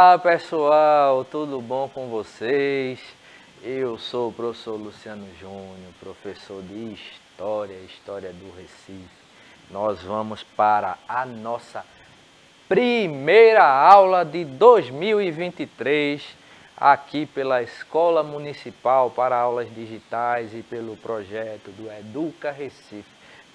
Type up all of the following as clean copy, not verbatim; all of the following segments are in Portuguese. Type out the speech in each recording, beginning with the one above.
Olá pessoal, tudo bom com vocês? Eu sou o professor Luciano Júnior, professor de História do Recife. Nós vamos para a nossa primeira aula de 2023, aqui pela Escola Municipal para Aulas Digitais e pelo projeto do Educa Recife.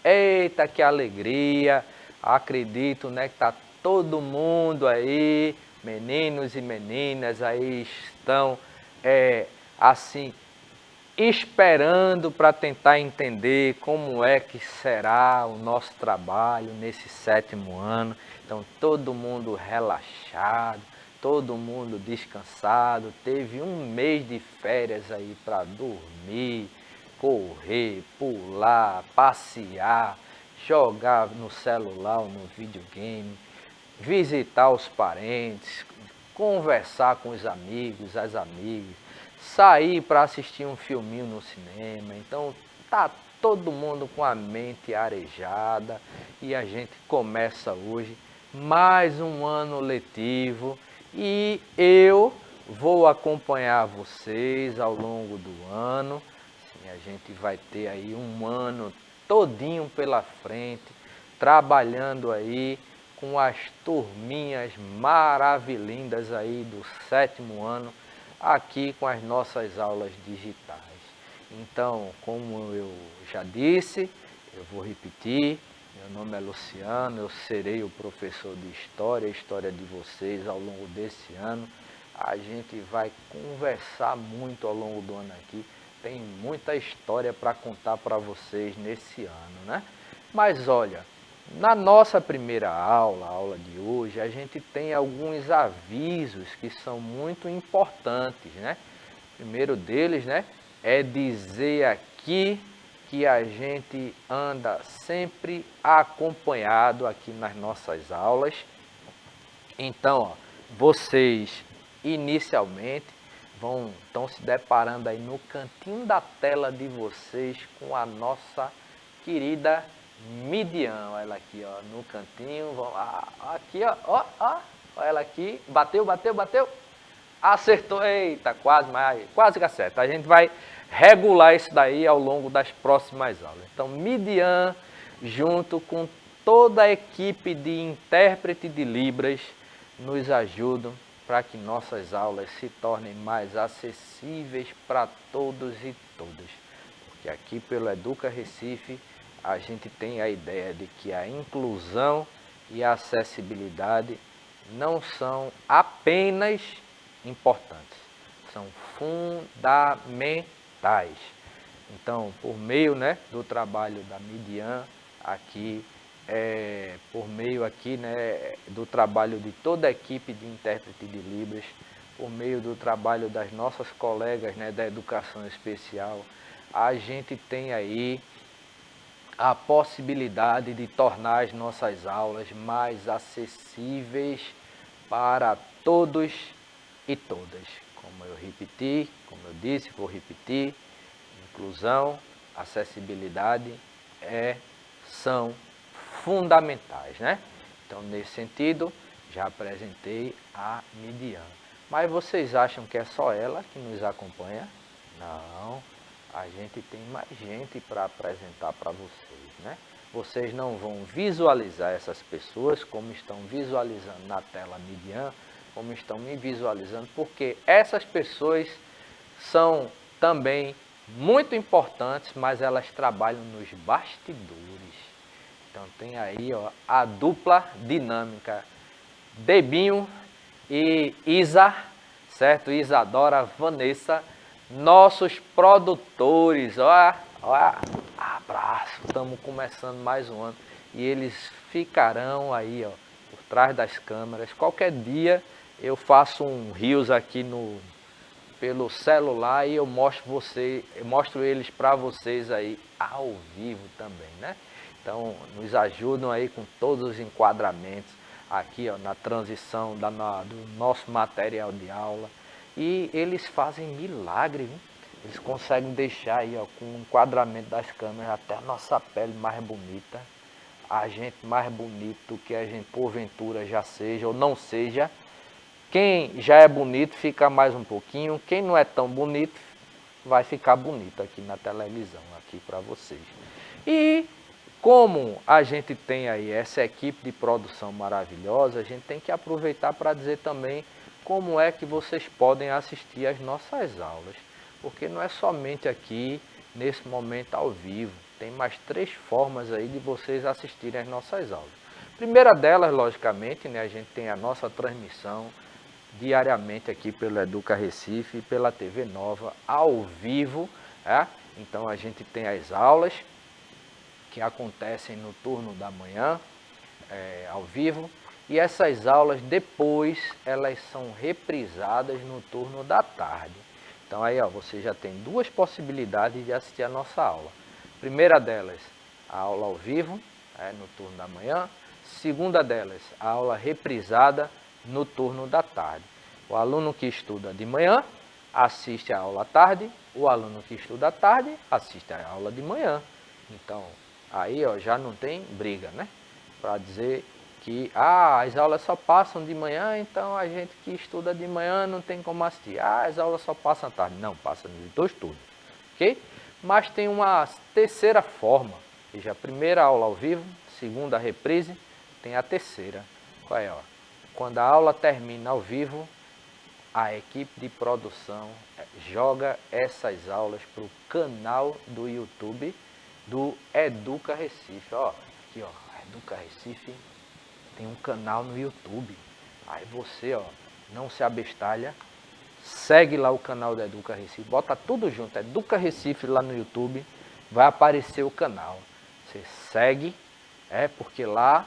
Eita, que alegria! Acredito, né, que tá todo mundo aí, meninos e meninas aí estão assim esperando para tentar entender como é que será o nosso trabalho nesse 7º ano. Então todo mundo relaxado, todo mundo descansado, teve um mês de férias aí para dormir, correr, pular, passear, jogar no celular ou no videogame, visitar os parentes, conversar com os amigos, as amigas, sair para assistir um filminho no cinema. Então tá todo mundo com a mente arejada e a gente começa hoje mais um ano letivo e eu vou acompanhar vocês ao longo do ano. Sim, a gente vai ter aí um ano todinho pela frente, trabalhando aí com as turminhas maravilhindas aí do 7º ano, aqui com as nossas aulas digitais. Então, como eu já disse, eu vou repetir, meu nome é Luciano, eu serei o professor de História de vocês ao longo desse ano. A gente vai conversar muito ao longo do ano aqui, tem muita história para contar para vocês nesse ano, né? Mas olha, na nossa primeira aula, a aula de hoje, a gente tem alguns avisos que são muito importantes, né? O primeiro deles, né, é dizer aqui que a gente anda sempre acompanhado aqui nas nossas aulas. Então, ó, vocês inicialmente estão se deparando aí no cantinho da tela de vocês com a nossa querida Midian. Olha ela aqui, ó, no cantinho. Aqui, ó, olha ela aqui. Bateu. Acertou, eita, quase que acerta. A gente vai regular isso daí ao longo das próximas aulas. Então, Midian, junto com toda a equipe de intérprete de Libras, nos ajudam para que nossas aulas se tornem mais acessíveis para todos e todas. Porque aqui pelo Educa Recife, a gente tem a ideia de que a inclusão e a acessibilidade não são apenas importantes, são fundamentais. Então, por meio, né, do trabalho da Midian aqui, por meio aqui, né, do trabalho de toda a equipe de intérprete de Libras, por meio do trabalho das nossas colegas, né, da educação especial, a gente tem aí a possibilidade de tornar as nossas aulas mais acessíveis para todos e todas. Como eu repeti, como eu disse, vou repetir, inclusão, acessibilidade são fundamentais, né? Então, nesse sentido, já apresentei a Midian. Mas vocês acham que é só ela que nos acompanha? Não, a gente tem mais gente para apresentar para vocês, né? Vocês não vão visualizar essas pessoas como estão visualizando na tela Midian, como estão me visualizando, porque essas pessoas são também muito importantes, mas elas trabalham nos bastidores. Então tem aí, ó, a dupla dinâmica, Debinho e Isa, certo? Isadora, Vanessa, nossos produtores, ó, abraço, estamos começando mais um ano. E eles ficarão aí, ó, por trás das câmeras. Qualquer dia eu faço um reels aqui pelo celular e eu mostro eles para vocês aí ao vivo também, né? Então, nos ajudam aí com todos os enquadramentos aqui, ó, na transição do nosso material de aula. E eles fazem milagre, viu? Eles conseguem deixar aí, ó, com o enquadramento das câmeras até a nossa pele mais bonita, a gente mais bonito que a gente porventura já seja ou não seja. Quem já é bonito fica mais um pouquinho, quem não é tão bonito vai ficar bonito aqui na televisão, aqui para vocês. E como a gente tem aí essa equipe de produção maravilhosa, a gente tem que aproveitar para dizer também como é que vocês podem assistir às nossas aulas. Porque não é somente aqui, nesse momento ao vivo, tem mais 3 formas aí de vocês assistirem às nossas aulas. Primeira delas, logicamente, né, a gente tem a nossa transmissão diariamente aqui pelo Educa Recife e pela TV Nova, ao vivo. Então a gente tem as aulas que acontecem no turno da manhã, ao vivo, e essas aulas depois elas são reprisadas no turno da tarde. Então aí você já tem 2 possibilidades de assistir a nossa aula. Primeira delas, a aula ao vivo, no turno da manhã. Segunda delas, a aula reprisada no turno da tarde. O aluno que estuda de manhã assiste a aula à tarde, o aluno que estuda à tarde assiste a aula de manhã. Então, aí já não tem briga, né? Para dizer que as aulas só passam de manhã, então a gente que estuda de manhã não tem como assistir. As aulas só passam à tarde. Não, passa nos 2 turnos, ok? Mas tem uma terceira forma. Veja, a primeira aula ao vivo, segunda reprise, tem a terceira. Qual é? Quando a aula termina ao vivo, a equipe de produção joga essas aulas para o canal do YouTube do Educa Recife. Aqui, Educa Recife tem um canal no YouTube. Aí você, não se abestalha, segue lá o canal do Educa Recife, bota tudo junto, Educa Recife lá no YouTube, vai aparecer o canal. Você segue, porque lá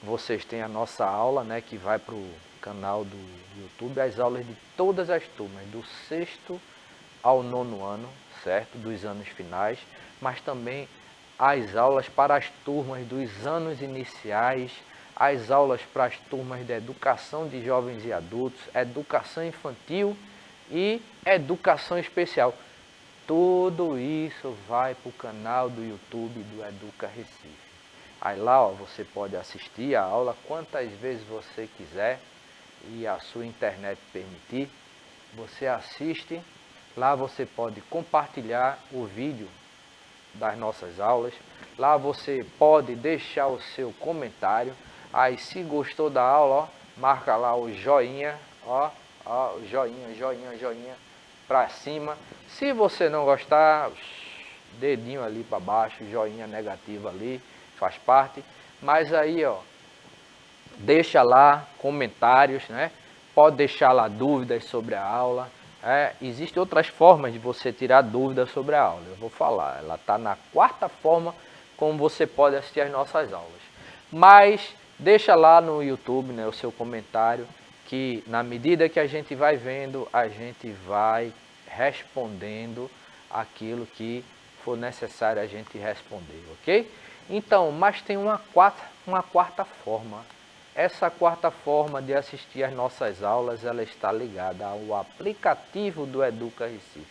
vocês têm a nossa aula, né, que vai para o canal do YouTube, as aulas de todas as turmas, do 6º ao 9º ano, certo? Dos anos finais, mas também as aulas para as turmas dos anos iniciais, as aulas para as turmas de educação de jovens e adultos, educação infantil e educação especial. Tudo isso vai para o canal do YouTube do Educa Recife. Aí lá você pode assistir a aula quantas vezes você quiser e a sua internet permitir. Você assiste, lá você pode compartilhar o vídeo das nossas aulas. Lá você pode deixar o seu comentário. Aí se gostou da aula, marca lá o joinha, joinha para cima. Se você não gostar, dedinho ali para baixo, joinha negativo ali, faz parte. Mas aí, deixa lá comentários, né? Pode deixar lá dúvidas sobre a aula. Existem outras formas de você tirar dúvidas sobre a aula. Eu vou falar, ela está na 4ª forma como você pode assistir as nossas aulas. Mas deixa lá no YouTube, né, o seu comentário, que na medida que a gente vai vendo, a gente vai respondendo aquilo que for necessário a gente responder, ok? Então, mas tem uma quarta forma. Essa 4ª forma de assistir às nossas aulas, ela está ligada ao aplicativo do Educa Recife.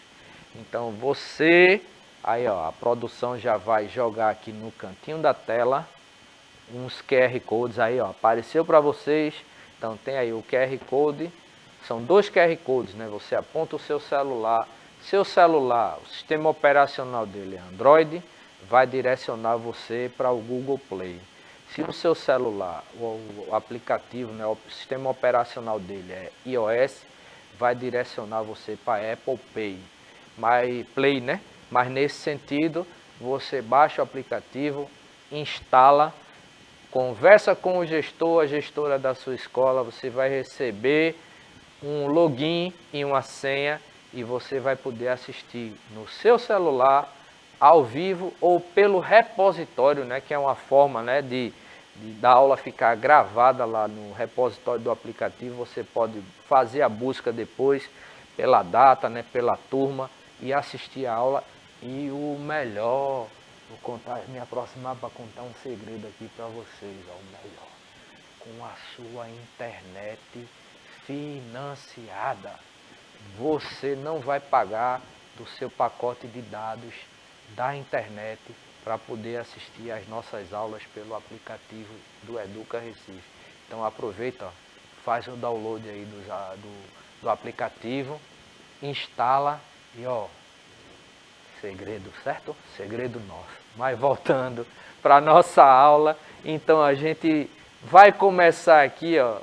Então você, aí a produção já vai jogar aqui no cantinho da tela uns QR Codes aí, apareceu para vocês. Então tem aí o QR Code, são 2 QR Codes, né? Você aponta o seu celular, o sistema operacional dele é Android, vai direcionar você para o Google Play. Se o seu celular, o aplicativo, né, o sistema operacional dele é iOS, vai direcionar você para Apple Play, né? Mas nesse sentido, você baixa o aplicativo, instala, conversa com o gestor, a gestora da sua escola, você vai receber um login e uma senha e você vai poder assistir no seu celular, ao vivo ou pelo repositório, né, que é uma forma, né, da aula ficar gravada lá no repositório do aplicativo. Você pode fazer a busca depois pela data, né, pela turma e assistir a aula. E o melhor, me aproximar para contar um segredo aqui para vocês, o melhor, com a sua internet financiada. Você não vai pagar do seu pacote de dados da internet para poder assistir às nossas aulas pelo aplicativo do Educa Recife. Então aproveita, faz o download aí do aplicativo, instala e ó, segredo, certo? Segredo nosso. Mas voltando para a nossa aula, então a gente vai começar aqui, ó,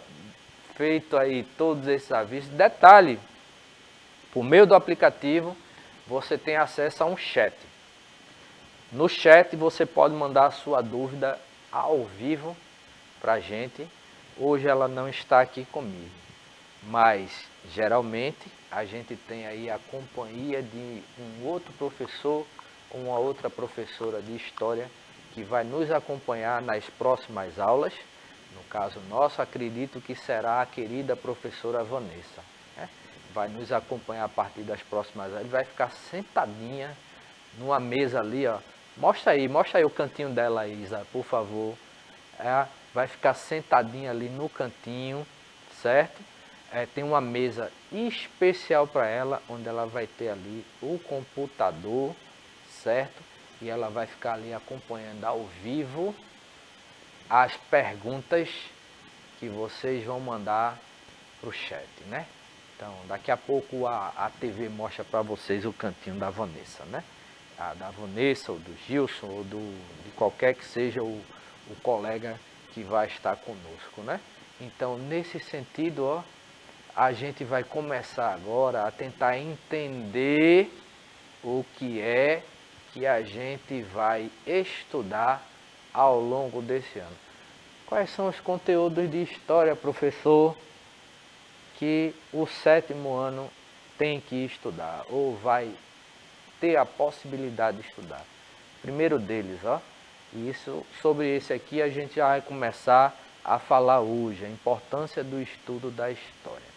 feito aí todos esses avisos. Detalhe, por meio do aplicativo, você tem acesso a um chat. No chat você pode mandar a sua dúvida ao vivo para a gente. Hoje ela não está aqui comigo, mas geralmente a gente tem aí a companhia de um outro professor ou uma outra professora de história que vai nos acompanhar nas próximas aulas. No caso nosso, acredito que será a querida professora Vanessa, né? Vai nos acompanhar a partir das próximas aulas. Ele vai ficar sentadinha numa mesa ali, ó. Mostra aí o cantinho dela, Isa, por favor. Vai ficar sentadinha ali no cantinho, certo? Tem uma mesa especial para ela, onde ela vai ter ali o computador, certo? E ela vai ficar ali acompanhando ao vivo as perguntas que vocês vão mandar para o chat, né? Então, daqui a pouco a TV mostra para vocês o cantinho da Vanessa, né? Da Vanessa, ou do Gilson, ou de qualquer que seja o colega que vai estar conosco, né? Então, nesse sentido, ó, a gente vai começar agora a tentar entender o que é que a gente vai estudar ao longo desse ano. Quais são os conteúdos de história, professor, que o 7º ano tem que estudar, ou vai ter a possibilidade de estudar? Primeiro deles, ó, sobre esse aqui a gente já vai começar a falar hoje, a importância do estudo da história.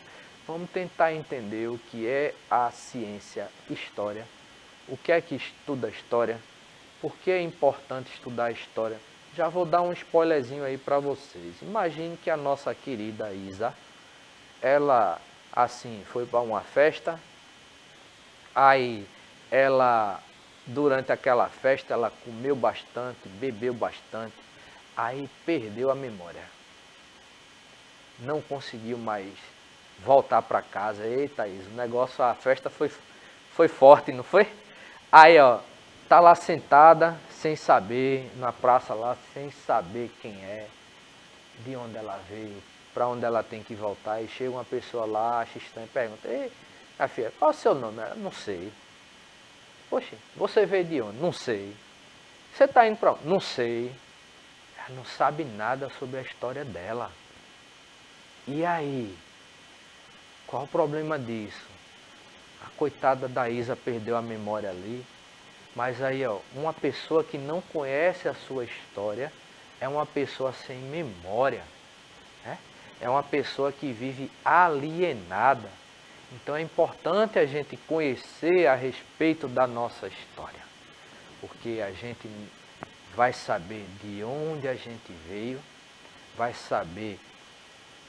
Vamos tentar entender o que é a ciência história, o que é que estuda a história, por que é importante estudar a história. Já vou dar um spoilerzinho aí para vocês. Imagine que a nossa querida Isa, ela assim foi para uma festa, aí ela, durante aquela festa, ela comeu bastante, bebeu bastante, aí perdeu a memória. Não conseguiu mais voltar para casa. Eita, Isa, o negócio, a festa foi forte, não foi? Aí, ó, tá lá sentada, sem saber, na praça lá, sem saber quem é, de onde ela veio, para onde ela tem que voltar. E chega uma pessoa lá, acha estranho, pergunta: ei, minha filha, qual é o seu nome? Ela: não sei. Poxa, você veio de onde? Não sei. Você está indo para onde? Não sei. Ela não sabe nada sobre a história dela. E aí? Qual o problema disso? A coitada da Isa perdeu a memória ali. Mas aí, ó, uma pessoa que não conhece a sua história é uma pessoa sem memória, né? É uma pessoa que vive alienada. Então é importante a gente conhecer a respeito da nossa história, porque a gente vai saber de onde a gente veio, vai saber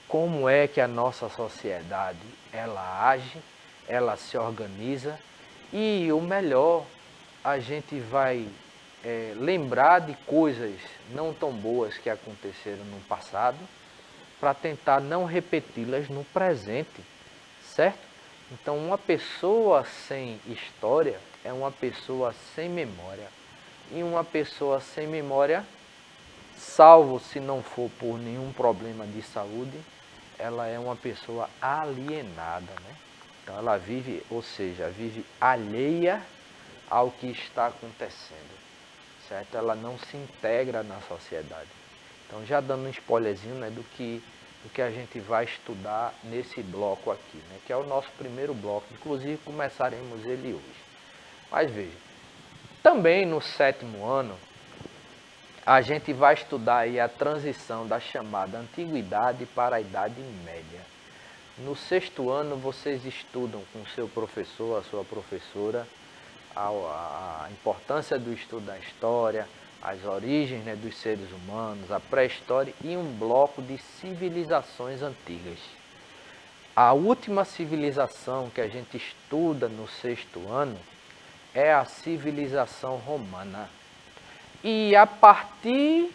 como é que a nossa sociedade ela age, ela se organiza, e o melhor, a gente vai lembrar de coisas não tão boas que aconteceram no passado, para tentar não repeti-las no presente, certo? Então, uma pessoa sem história é uma pessoa sem memória. E uma pessoa sem memória, salvo se não for por nenhum problema de saúde, ela é uma pessoa alienada, né? Então ela vive, ou seja, vive alheia ao que está acontecendo, certo? Ela não se integra na sociedade. Então, já dando um spoilerzinho, né, do que a gente vai estudar nesse bloco aqui, né, que é o nosso primeiro bloco. Inclusive começaremos ele hoje. Mas veja, também no 7º ano, a gente vai estudar aí a transição da chamada Antiguidade para a Idade Média. No 6º ano, vocês estudam com o seu professor, a sua professora, a importância do estudo da história, as origens, né, dos seres humanos, a pré-história e um bloco de civilizações antigas. A última civilização que a gente estuda no 6º ano é a civilização romana. E a partir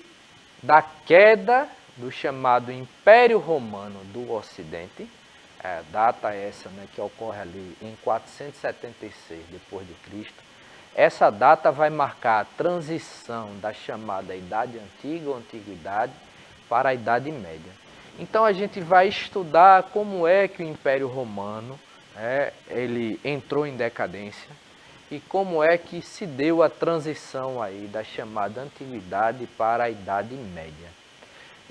da queda do chamado Império Romano do Ocidente, data essa, né, que ocorre ali em 476 depois de Cristo. Essa data vai marcar a transição da chamada Idade Antiga ou Antiguidade para a Idade Média. Então a gente vai estudar como é que o Império Romano ele entrou em decadência e como é que se deu a transição aí da chamada Antiguidade para a Idade Média.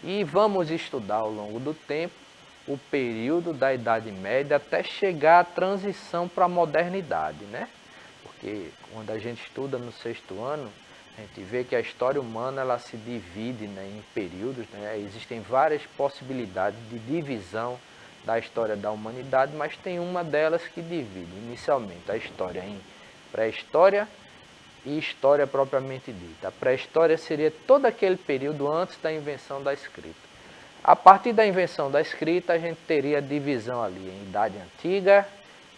E vamos estudar ao longo do tempo o período da Idade Média até chegar à transição para a modernidade, né? Porque quando a gente estuda no 6º ano, a gente vê que a história humana ela se divide, né, em períodos, né? Existem várias possibilidades de divisão da história da humanidade, mas tem uma delas que divide inicialmente a história em pré-história e história propriamente dita. A pré-história seria todo aquele período antes da invenção da escrita. A partir da invenção da escrita, a gente teria a divisão ali em Idade Antiga,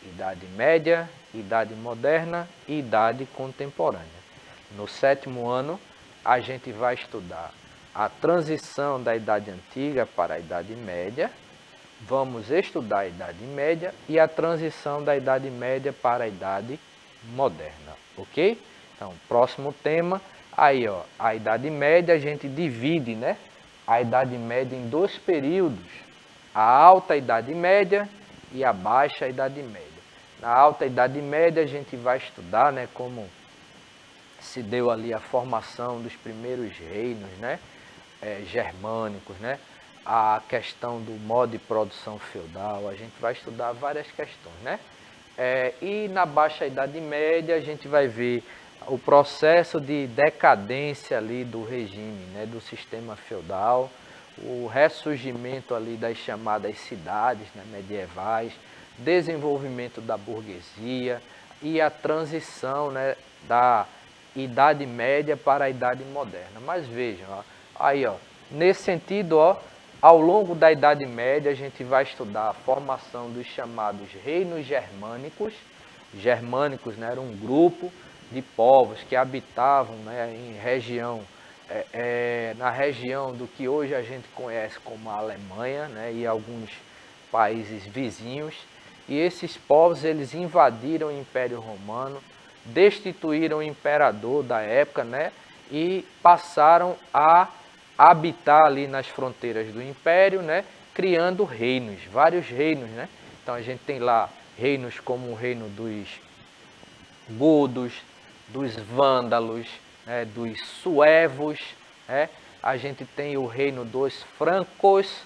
Idade Média, Idade Moderna e Idade Contemporânea. No 7º ano, a gente vai estudar a transição da Idade Antiga para a Idade Média, vamos estudar a Idade Média e a transição da Idade Média para a Idade Moderna, ok? Então, próximo tema, aí ó, a Idade Média a gente divide, né, a Idade Média em 2 períodos, a Alta Idade Média e a Baixa Idade Média. Na Alta Idade Média a gente vai estudar, né, como se deu ali a formação dos primeiros reinos, né, germânicos, né, a questão do modo de produção feudal, a gente vai estudar várias questões, né. E na Baixa Idade Média a gente vai ver o processo de decadência ali do regime, né, do sistema feudal, o ressurgimento ali das chamadas cidades, né, medievais, desenvolvimento da burguesia e a transição, né, da Idade Média para a Idade Moderna. Mas vejam, ó, aí ó, nesse sentido, ó, ao longo da Idade Média a gente vai estudar a formação dos chamados reinos germânicos. Germânicos, né, era um grupo de povos que habitavam, né, em região, na região do que hoje a gente conhece como a Alemanha, né, e alguns países vizinhos. E esses povos eles invadiram o Império Romano, destituíram o imperador da época, né, e passaram a habitar ali nas fronteiras do Império, né, criando reinos, vários reinos, né. Então a gente tem lá reinos como o reino dos godos, dos vândalos, né, dos suevos, né. A gente tem o reino dos francos,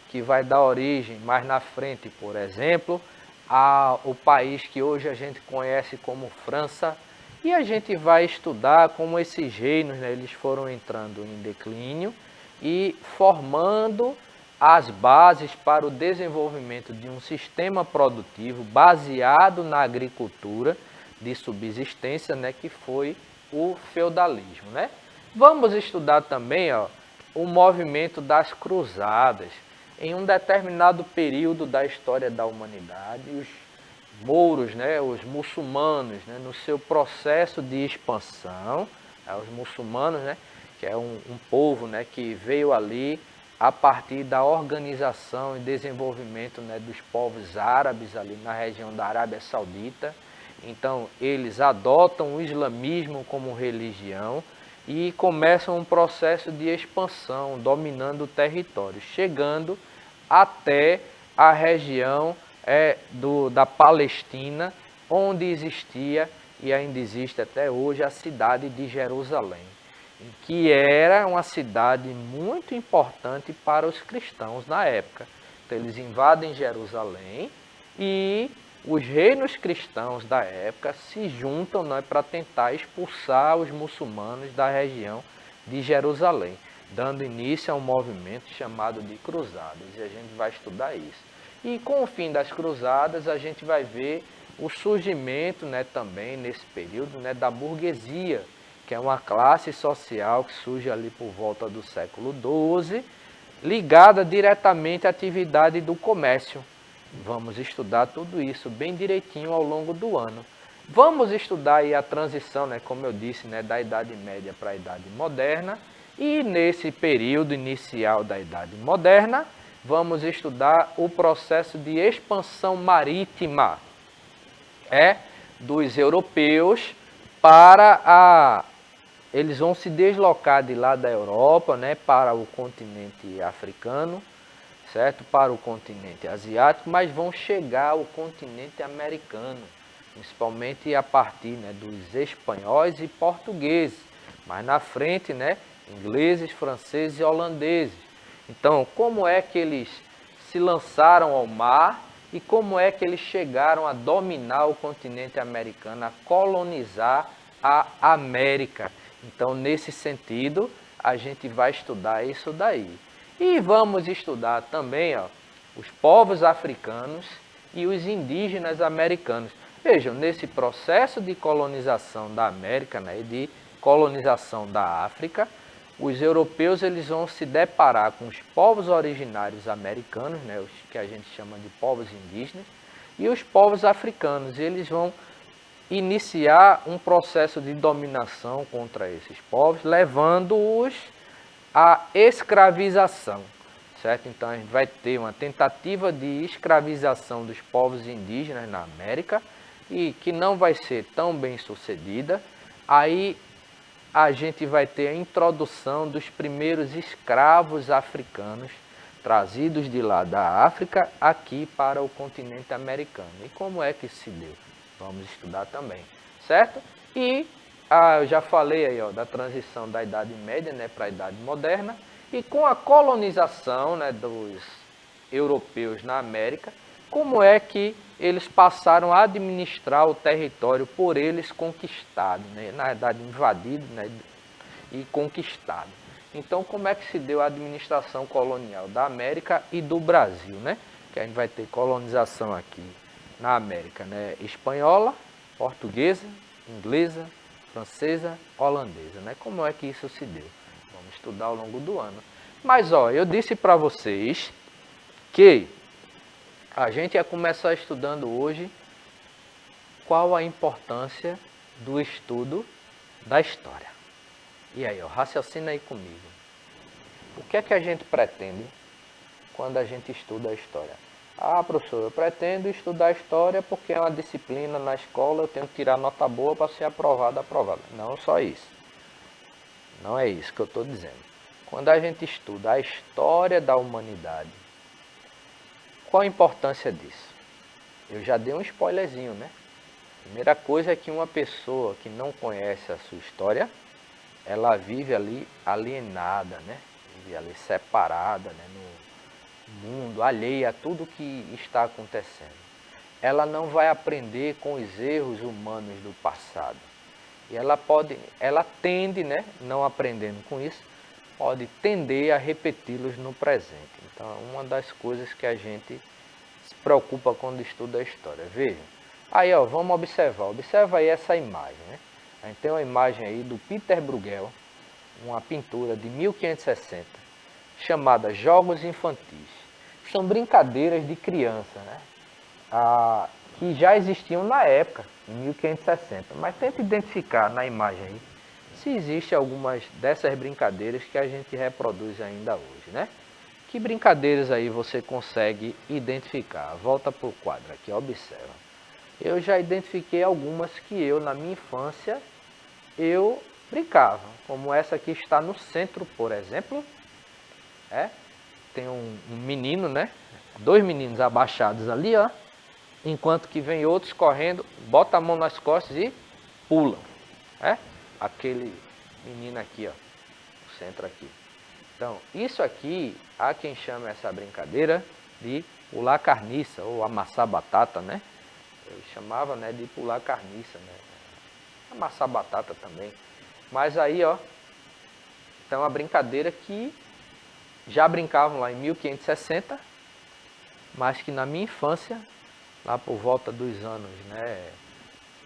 que vai dar origem mais na frente, por exemplo, ao país que hoje a gente conhece como França. E a gente vai estudar como esses reinos, né, eles foram entrando em declínio e formando as bases para o desenvolvimento de um sistema produtivo baseado na agricultura de subsistência, né, que foi o feudalismo, né? Vamos estudar também, ó, o movimento das cruzadas. Em um determinado período da história da humanidade, os mouros, né, os muçulmanos, né, no seu processo de expansão, os muçulmanos, né, que é um povo, né, que veio ali a partir da organização e desenvolvimento, né, dos povos árabes ali na região da Arábia Saudita. Então, eles adotam o islamismo como religião e começam um processo de expansão, dominando o território, chegando até a região da Palestina, onde existia e ainda existe até hoje a cidade de Jerusalém, que era uma cidade muito importante para os cristãos na época. Então, eles invadem Jerusalém e os reinos cristãos da época se juntam, né, para tentar expulsar os muçulmanos da região de Jerusalém, dando início a um movimento chamado de cruzadas, e a gente vai estudar isso. E com o fim das cruzadas, a gente vai ver o surgimento, né, também nesse período, né, da burguesia, que é uma classe social que surge ali por volta do século XII, ligada diretamente à atividade do comércio. Vamos estudar tudo isso bem direitinho ao longo do ano. Vamos estudar aí a transição, né, como eu disse, né, da Idade Média para a Idade Moderna E nesse período inicial da Idade Moderna, vamos estudar o processo de expansão marítima dos europeus eles vão se deslocar de lá da Europa, para o continente africano, certo? Para o continente asiático, mas vão chegar ao continente americano, principalmente a partir dos espanhóis e portugueses, mas na frente, ingleses, franceses e holandeses. Então, como é que eles se lançaram ao mar e como é que eles chegaram a dominar o continente americano, a colonizar a América? Então, nesse sentido, a gente vai estudar isso daí. E vamos estudar também os povos africanos e os indígenas americanos. Vejam, nesse processo de colonização da América e de colonização da África, os europeus eles vão se deparar com os povos originários americanos, os que a gente chama de povos indígenas, e os povos africanos. E eles vão iniciar um processo de dominação contra esses povos, levando-os à escravização, certo? Então a gente vai ter uma tentativa de escravização dos povos indígenas na América e que não vai ser tão bem sucedida. Aí a gente vai ter a introdução dos primeiros escravos africanos trazidos de lá da África aqui para o continente americano. E como é que se deu? Vamos estudar também, certo? E eu já falei aí da transição da Idade Média para a Idade Moderna, e com a colonização dos europeus na América, como é que eles passaram a administrar o território por eles conquistado, na verdade invadido e conquistado. Então, como é que se deu a administração colonial da América e do Brasil, Que a gente vai ter colonização aqui na América, espanhola, portuguesa, inglesa, francesa, holandesa, Como é que isso se deu? Vamos estudar ao longo do ano. Mas, eu disse para vocês que a gente ia começar estudando hoje qual a importância do estudo da história. E aí, raciocina aí comigo. O que é que a gente pretende quando a gente estuda a história? Ah, professor, eu pretendo estudar história porque é uma disciplina na escola, eu tenho que tirar nota boa para ser aprovado. Não só isso. Não é isso que eu estou dizendo. Quando a gente estuda a história da humanidade, qual a importância disso? Eu já dei um spoilerzinho, Primeira coisa é que uma pessoa que não conhece a sua história, ela vive ali alienada, Vive ali separada, no mundo, alheia a tudo que está acontecendo. Ela não vai aprender com os erros humanos do passado. E ela tende, não aprendendo com isso, pode tender a repeti-los no presente. Então, é uma das coisas que a gente se preocupa quando estuda a história. Veja, aí vamos observar. Observa aí essa imagem, A gente tem uma imagem aí do Peter Bruegel, uma pintura de 1560, chamada Jogos Infantis. São brincadeiras de criança, que já existiam na época, em 1560. Mas tenta identificar na imagem aí se existe algumas dessas brincadeiras que a gente reproduz ainda hoje, Que brincadeiras aí você consegue identificar? Volta para o quadro aqui, observa. Eu já identifiquei algumas que eu, na minha infância, eu brincava. Como essa que está no centro, por exemplo. Tem um menino, Dois meninos abaixados ali, Enquanto que vem outros correndo, bota a mão nas costas e pulam. Aquele menino aqui, o centro aqui. Então, isso aqui, há quem chama essa brincadeira de pular carniça ou amassar batata, Eu chamava, de pular carniça, Amassar batata também. Mas aí, então, uma brincadeira que já brincavam lá em 1560, mas que na minha infância, lá por volta dos anos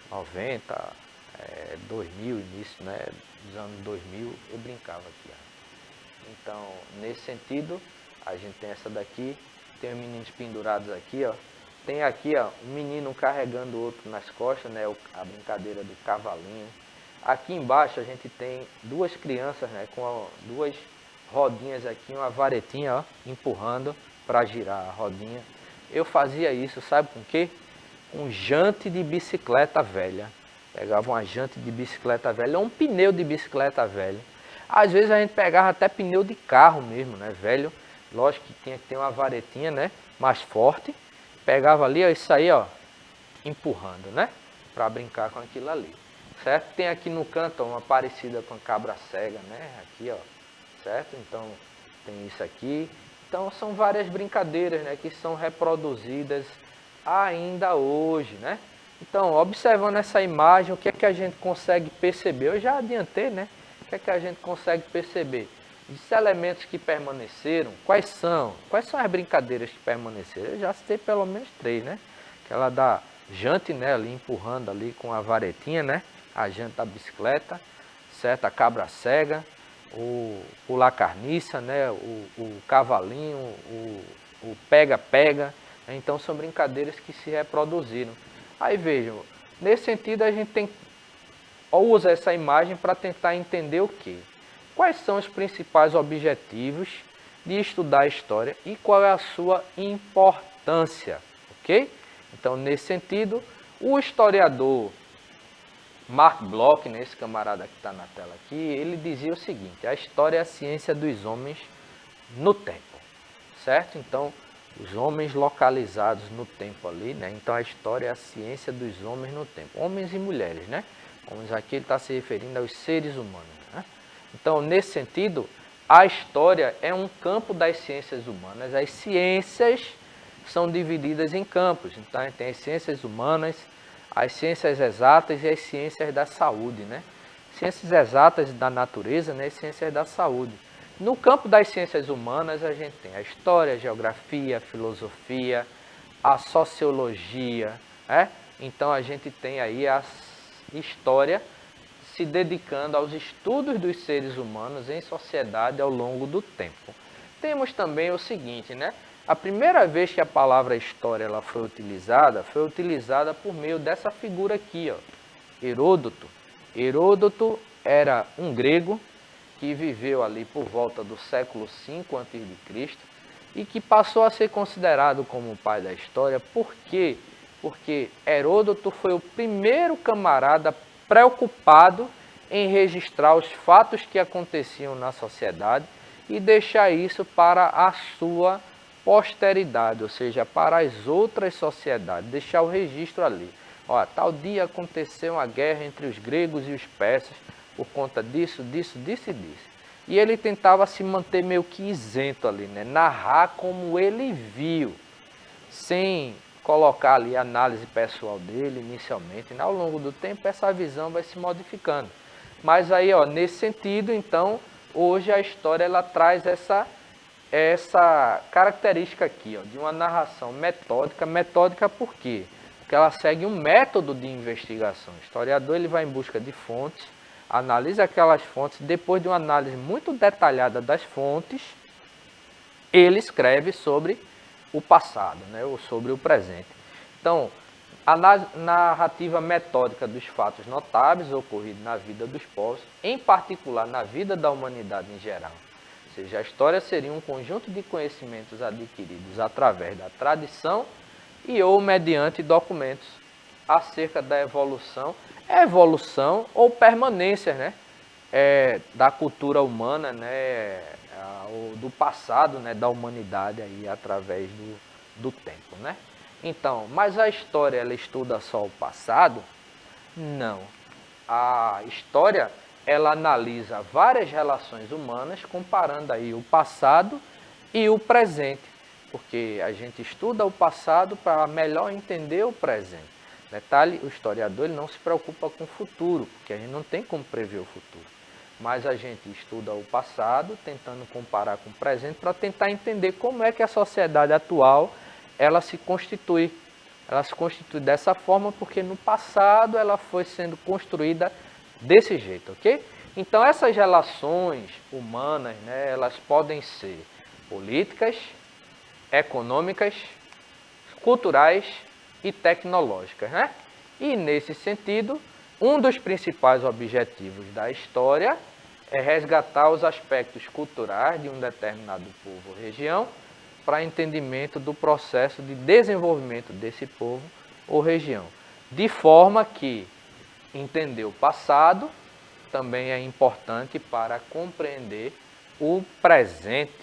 90, 2000, início dos anos 2000, eu brincava aqui. Então, nesse sentido, a gente tem essa daqui, tem os meninos pendurados aqui, Tem aqui, um menino carregando o outro nas costas, a brincadeira do cavalinho. Aqui embaixo a gente tem duas crianças, né, com duas rodinhas aqui, uma varetinha, ó, empurrando para girar a rodinha. Eu fazia isso, sabe com o quê? Com jante de bicicleta velha. Pegava uma jante de bicicleta velha, ou um pneu de bicicleta velha. Às vezes a gente pegava até pneu de carro mesmo, né, velho. Lógico que tinha que ter uma varetinha, né, mais forte. Pegava ali, ó, isso aí, ó, empurrando, né, para brincar com aquilo ali. Certo? Tem aqui no canto, ó, uma parecida com a cabra cega, né, aqui, ó, certo? Então, tem isso aqui. Então, são várias brincadeiras, né, que são reproduzidas ainda hoje, né? Então, observando essa imagem, o que é que a gente consegue perceber? Eu já adiantei, né? O que é que a gente consegue perceber? Esses elementos que permaneceram, quais são? Quais são as brincadeiras que permaneceram? Eu já citei pelo menos 3, né? Aquela da jante, né, ali empurrando ali com a varetinha, né? A jante da bicicleta, certo? A cabra cega, o pular carniça, né? O cavalinho, o pega-pega. Então são brincadeiras que se reproduziram. Aí vejam, nesse sentido a gente usa essa imagem para tentar entender o quê? Quais são os principais objetivos de estudar a história e qual é a sua importância, ok? Então, nesse sentido, o historiador Mark Bloch, né, esse camarada que está na tela aqui, ele dizia o seguinte: a história é a ciência dos homens no tempo, certo? Então, os homens localizados no tempo ali, né? Então, a história é a ciência dos homens no tempo, homens e mulheres, né? Homens aqui ele está se referindo aos seres humanos, né? Então, nesse sentido, a história é um campo das ciências humanas. As ciências são divididas em campos. Então, a gente tem as ciências humanas, as ciências exatas e as ciências da saúde, né? Ciências exatas da natureza, né? E ciências da saúde. No campo das ciências humanas, a gente tem a história, a geografia, a filosofia, a sociologia, né? Então, a gente tem aí a história se dedicando aos estudos dos seres humanos em sociedade ao longo do tempo. Temos também o seguinte, né? A primeira vez que a palavra história ela foi utilizada por meio dessa figura aqui, ó, Heródoto. Heródoto era um grego que viveu ali por volta do século V a.C. e que passou a ser considerado como o pai da história. Por quê? Porque Heródoto foi o primeiro camarada preocupado em registrar os fatos que aconteciam na sociedade e deixar isso para a sua posteridade, ou seja, para as outras sociedades, deixar o registro ali. Ó, tal dia aconteceu uma guerra entre os gregos e os persas por conta disso, disso, disso e disso. E ele tentava se manter meio que isento ali, né? Narrar como ele viu, sem colocar ali a análise pessoal dele inicialmente. Ao longo do tempo essa visão vai se modificando. Mas aí, ó, nesse sentido, então, hoje a história ela traz essa característica aqui, ó, de uma narração metódica. Metódica por quê? Porque ela segue um método de investigação. O historiador ele vai em busca de fontes, analisa aquelas fontes, depois de uma análise muito detalhada das fontes, ele escreve sobre o passado, né, ou sobre o presente. Então, a narrativa metódica dos fatos notáveis ocorridos na vida dos povos, em particular na vida da humanidade em geral. Ou seja, a história seria um conjunto de conhecimentos adquiridos através da tradição e ou mediante documentos acerca da evolução ou permanência, né, da cultura humana, né, ou do passado, né, da humanidade aí, através do tempo, né? Então, mas a história ela estuda só o passado? Não. A história ela analisa várias relações humanas, comparando aí o passado e o presente, porque a gente estuda o passado para melhor entender o presente. Detalhe, o historiador ele não se preocupa com o futuro, porque a gente não tem como prever o futuro. Mas a gente estuda o passado, tentando comparar com o presente, para tentar entender como é que a sociedade atual ela se constitui. Ela se constitui dessa forma porque no passado ela foi sendo construída desse jeito, ok? Então essas relações humanas, né, elas podem ser políticas, econômicas, culturais e tecnológicas, né? E nesse sentido, um dos principais objetivos da história é resgatar os aspectos culturais de um determinado povo ou região para entendimento do processo de desenvolvimento desse povo ou região. De forma que entender o passado também é importante para compreender o presente.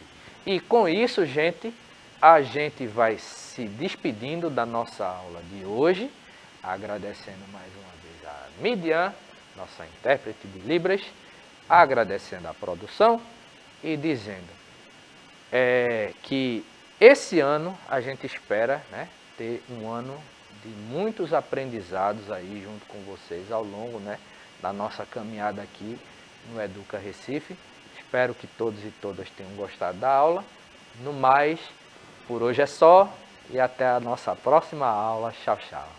E com isso, gente, a gente vai se despedindo da nossa aula de hoje, agradecendo mais uma vez a Midian, nossa intérprete de Libras, agradecendo a produção e dizendo que esse ano a gente espera, né, ter um ano de muitos aprendizados aí junto com vocês ao longo, né, da nossa caminhada aqui no Educa Recife. Espero que todos e todas tenham gostado da aula. No mais, por hoje é só e até a nossa próxima aula. Tchau, tchau.